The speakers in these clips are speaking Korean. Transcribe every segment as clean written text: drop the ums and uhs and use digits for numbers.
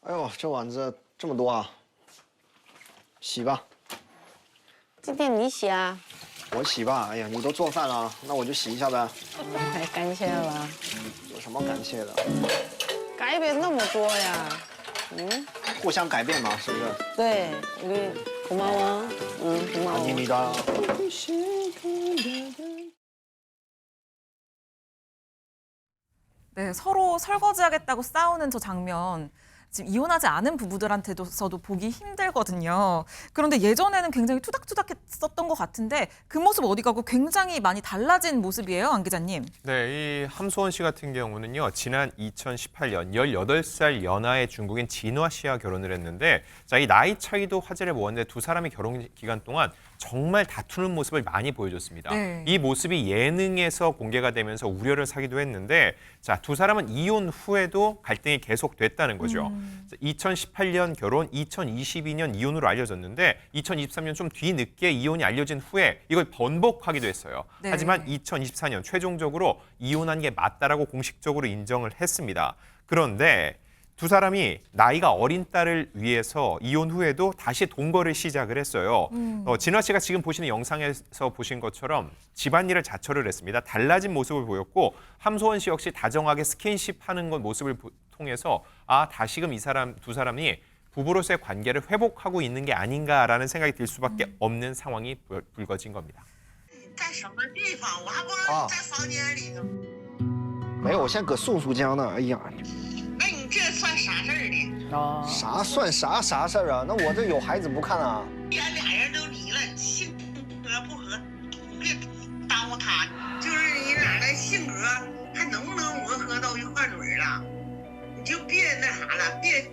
哎呦，这碗子这么多啊，洗吧。今天你洗啊？我洗吧。哎呀，你都做饭了，那我就洗一下呗。太感谢了，有什么感谢的？改变那么多呀。互相改变嘛，是不是？对，우리 고마워. 고마워. 아닙니다. 네, 서로 설거지하겠다고 싸우는 저 장면. 지금 이혼하지 않은 부부들한테서도 보기 힘들거든요. 그런데 예전에는 굉장히 투닥투닥했었던 것 같은데 그 모습 어디 가고 굉장히 많이 달라진 모습이에요, 안 기자님. 네, 이 함소원 씨 같은 경우는요. 지난 2018년 18살 연하의 중국인 진화 씨와 결혼을 했는데 자, 이 나이 차이도 화제를 모았는데 두 사람이 결혼 기간 동안 정말 다투는 모습을 많이 보여줬습니다. 네. 이 모습이 예능에서 공개가 되면서 우려를 사기도 했는데 자, 두 사람은 이혼 후에도 갈등이 계속됐다는 거죠. 2018년 결혼, 2022년 이혼으로 알려졌는데 2023년 좀 뒤늦게 이혼이 알려진 후에 이걸 번복하기도 했어요. 네. 하지만 2024년 최종적으로 이혼한 게 맞다라고 공식적으로 인정을 했습니다. 그런데 두 사람이 나이가 어린 딸을 위해서 이혼 후에도 다시 동거를 시작을 했어요. 진화 씨가 지금 보시는 영상에서 보신 것처럼 집안일을 자처를 했습니다. 달라진 모습을 보였고 함소원 씨 역시 다정하게 스킨십하는 것 모습을 통해서 아 다시금 두 사람이 부부로서의 관계를 회복하고 있는 게 아닌가라는 생각이 들 수밖에 없는 상황이 불거진 겁니다. 在什么地方？我还不知道在房间里呢。没有，我先搁素江呢。哎呀，那你这算啥事儿呢？啥算啥事儿啊？那我这有孩子不看啊？既然俩人都离了，性格不合，别耽误他。就是你俩的性格还能不能磨合到一块儿儿了？你就别那啥了，别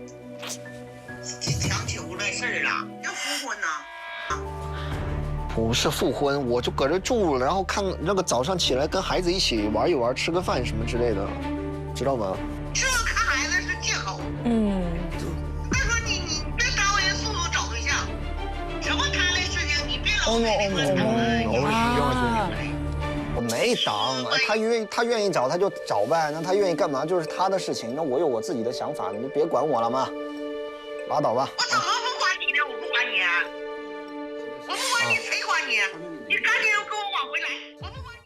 强求的事儿了。要复婚呢？不是复婚，我就搁这住，然后看那个早上起来跟孩子一起玩一玩，吃个饭什么之类的，知道吗？这看孩子是借口。再说你别耽误人速度找对象，什么摊的事情你别老给那个我没挡，他愿意找他就找呗，那他愿意干嘛就是他的事情，那我有我自己的想法，你就别管我了嘛，拉倒吧。我怎么不管你呢？我不管你，我不管你，谁管你？你赶紧给我往回来！我不管你。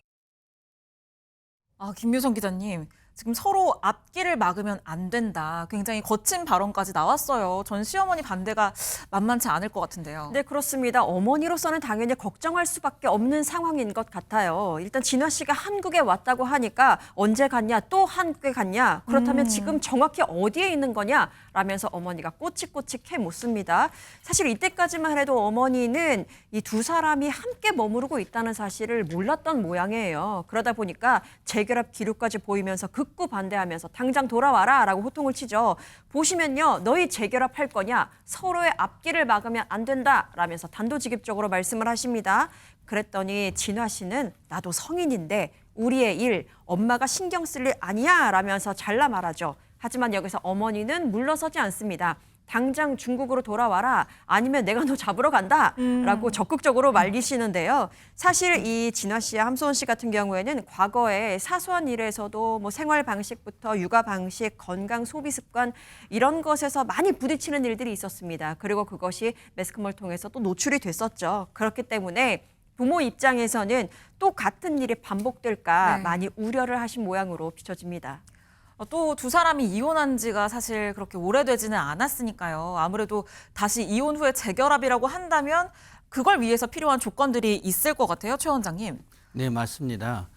아, 김유성 기자님. 지금 서로 앞길을 막으면 안 된다. 굉장히 거친 발언까지 나왔어요. 전 시어머니 반대가 만만치 않을 것 같은데요. 네, 그렇습니다. 어머니로서는 당연히 걱정할 수밖에 없는 상황인 것 같아요. 일단 진화 씨가 한국에 왔다고 하니까 언제 갔냐, 또 한국에 갔냐, 그렇다면 지금 정확히 어디에 있는 거냐 라면서 어머니가 꼬치꼬치 캐 묻습니다. 사실 이때까지만 해도 어머니는 이 두 사람이 함께 머무르고 있다는 사실을 몰랐던 모양이에요. 그러다 보니까 재결합 기록까지 보이면서 극구 반대하면서 당장 돌아와라 라고 호통을 치죠. 보시면요. 너희 재결합할 거냐? 서로의 앞길을 막으면 안 된다 라면서 단도직입적으로 말씀을 하십니다. 그랬더니 진화 씨는 나도 성인인데 우리의 일 엄마가 신경 쓸 일 아니야 라면서 잘라 말하죠. 하지만 여기서 어머니는 물러서지 않습니다. 당장 중국으로 돌아와라 아니면 내가 너 잡으러 간다 라고 적극적으로 말리시는데요. 사실 이 진화 씨와 함소원 씨 같은 경우에는 과거에 사소한 일에서도 뭐 생활 방식부터 육아 방식, 건강 소비 습관 이런 것에서 많이 부딪히는 일들이 있었습니다. 그리고 그것이 매스컴을 통해서 또 노출이 됐었죠. 그렇기 때문에 부모 입장에서는 또 같은 일이 반복될까 많이 우려를 하신 모양으로 비춰집니다. 또 두 사람이 이혼한 지가 사실 그렇게 오래되지는 않았으니까요. 아무래도 다시 이혼 후에 재결합이라고 한다면 그걸 위해서 필요한 조건들이 있을 것 같아요, 최 원장님. 네, 맞습니다.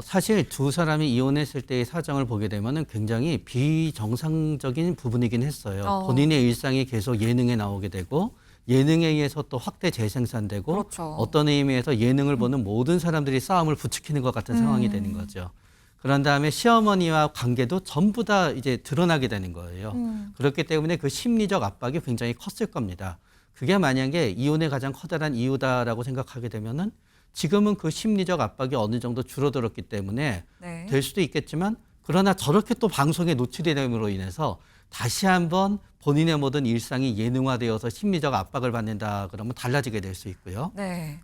사실 두 사람이 이혼했을 때의 사정을 보게 되면 굉장히 비정상적인 부분이긴 했어요. 본인의 일상이 계속 예능에 나오게 되고 예능에 의해서 또 확대 재생산되고 그렇죠. 어떤 의미에서 예능을 보는 모든 사람들이 싸움을 부추기는 것 같은 상황이 되는 거죠. 그런 다음에 시어머니와 관계도 전부 다 이제 드러나게 되는 거예요. 그렇기 때문에 그 심리적 압박이 굉장히 컸을 겁니다. 그게 만약에 이혼의 가장 커다란 이유다라고 생각하게 되면은 지금은 그 심리적 압박이 어느 정도 줄어들었기 때문에 될 수도 있겠지만 그러나 저렇게 또 방송에 노출이 됨으로 인해서 다시 한번 본인의 모든 일상이 예능화되어서 심리적 압박을 받는다 그러면 달라지게 될 수 있고요.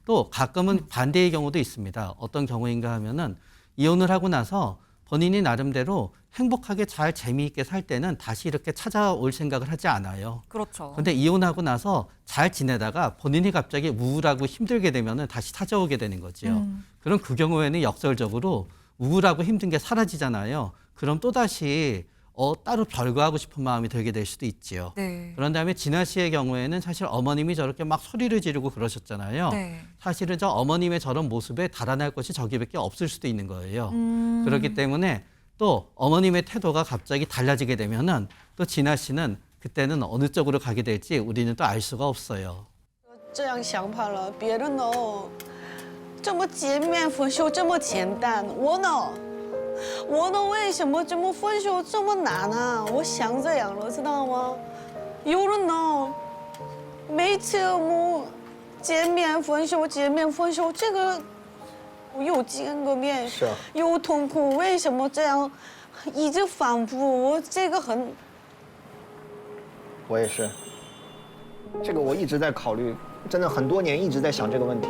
또 가끔은 반대의 경우도 있습니다. 어떤 경우인가 하면은 이혼을 하고 나서 본인이 나름대로 행복하게 잘 재미있게 살 때는 다시 이렇게 찾아올 생각을 하지 않아요. 그렇죠. 근데 이혼하고 나서 잘 지내다가 본인이 갑자기 우울하고 힘들게 되면은 다시 찾아오게 되는 거죠. 그럼 그 경우에는 역설적으로 우울하고 힘든 게 사라지잖아요. 그럼 또다시 따로 별거하고 싶은 마음이 들게 될 수도 있지요. 네. 그런 다음에 진아 씨의 경우에는 사실 어머님이 저렇게 막 소리를 지르고 그러셨잖아요. 네. 사실은 저 어머님의 저런 모습에 달아날 것이 저기밖에 없을 수도 있는 거예요. 그렇기 때문에 또 어머님의 태도가 갑자기 달라지게 되면은 또 진아 씨는 그때는 어느 쪽으로 가게 될지 우리는 또 알 수가 없어요. 这样想法了，别人呢这么见面分手这么简单，我呢为什么这么分手这么难啊？我想这样了，知道吗？有人呢每次我见面分手，这个我又见个面，是啊又痛苦，为什么这样一直反复？我这个很。我也是，这个我一直在考虑，真的很多年一直在想这个问题。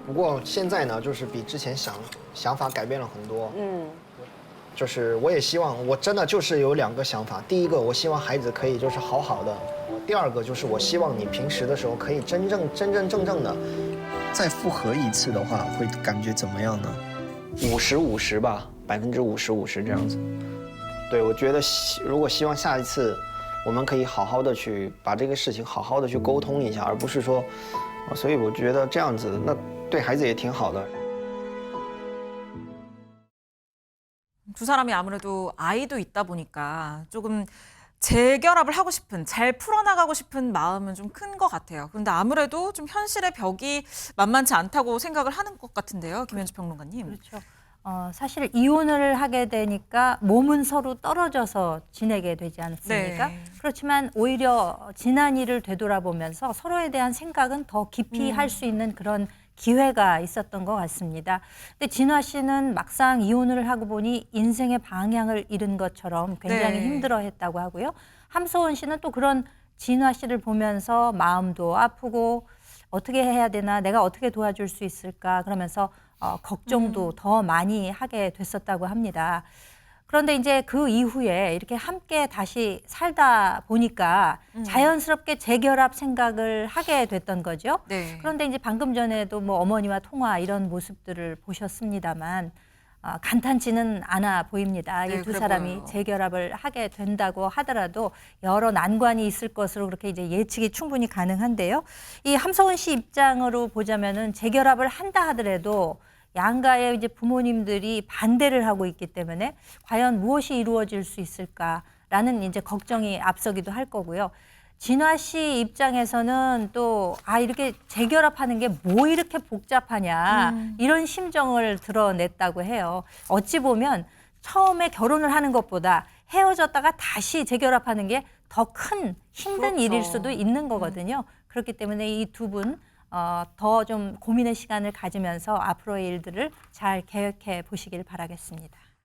不过现在呢，就是比之前想法改变了很多。就是我也希望，我真的就是有2个想法。第一个，我希望孩子可以就是好好的；第二个就是我希望你平时的时候可以真正的再复合一次的话，会感觉怎么样呢？50-50吧，50%-50%这样子。对，我觉得如果希望下一次我们可以好好的去把这个事情好好的去沟通一下，而不是说，所以我觉得这样子那对孩子也挺好的。 두 사람이 아무래도 아이도 있다 보니까 조금 재결합을 하고 싶은, 잘 풀어나가고 싶은 마음은 좀 큰 것 같아요. 그런데 아무래도 좀 현실의 벽이 만만치 않다고 생각을 하는 것 같은데요, 김현주 평론가님. 그렇죠. 사실 이혼을 하게 되니까 몸은 서로 떨어져서 지내게 되지 않습니까? 네. 그렇지만 오히려 지난 일을 되돌아보면서 서로에 대한 생각은 더 깊이 할 수 있는 그런 기회가 있었던 것 같습니다. 근데 진화 씨는 막상 이혼을 하고 보니 인생의 방향을 잃은 것처럼 굉장히 네. 힘들어했다고 하고요. 함소원 씨는 또 그런 진화 씨를 보면서 마음도 아프고 어떻게 해야 되나, 내가 어떻게 도와줄 수 있을까 그러면서 걱정도 더 많이 하게 됐었다고 합니다. 그런데 이제 그 이후에 이렇게 함께 다시 살다 보니까 자연스럽게 재결합 생각을 하게 됐던 거죠. 네. 그런데 이제 방금 전에도 뭐 어머니와 통화 이런 모습들을 보셨습니다만 간단치는 않아 보입니다. 네, 이 두 그래 사람이 보여요. 재결합을 하게 된다고 하더라도 여러 난관이 있을 것으로 그렇게 이제 예측이 충분히 가능한데요. 이 함서원 씨 입장으로 보자면은 재결합을 한다 하더라도 양가의 이제 부모님들이 반대를 하고 있기 때문에 과연 무엇이 이루어질 수 있을까라는 이제 걱정이 앞서기도 할 거고요. 진화 씨 입장에서는 또 이렇게 재결합하는 게 뭐 이렇게 복잡하냐 이런 심정을 드러냈다고 해요. 어찌 보면 처음에 결혼을 하는 것보다 헤어졌다가 다시 재결합하는 게 더 큰 힘든 그렇죠. 일일 수도 있는 거거든요. 그렇기 때문에 이 두 분 더 좀 고민의 시간을 가지면서 앞으로의 일들을 잘 계획해 보시길 바라겠습니다.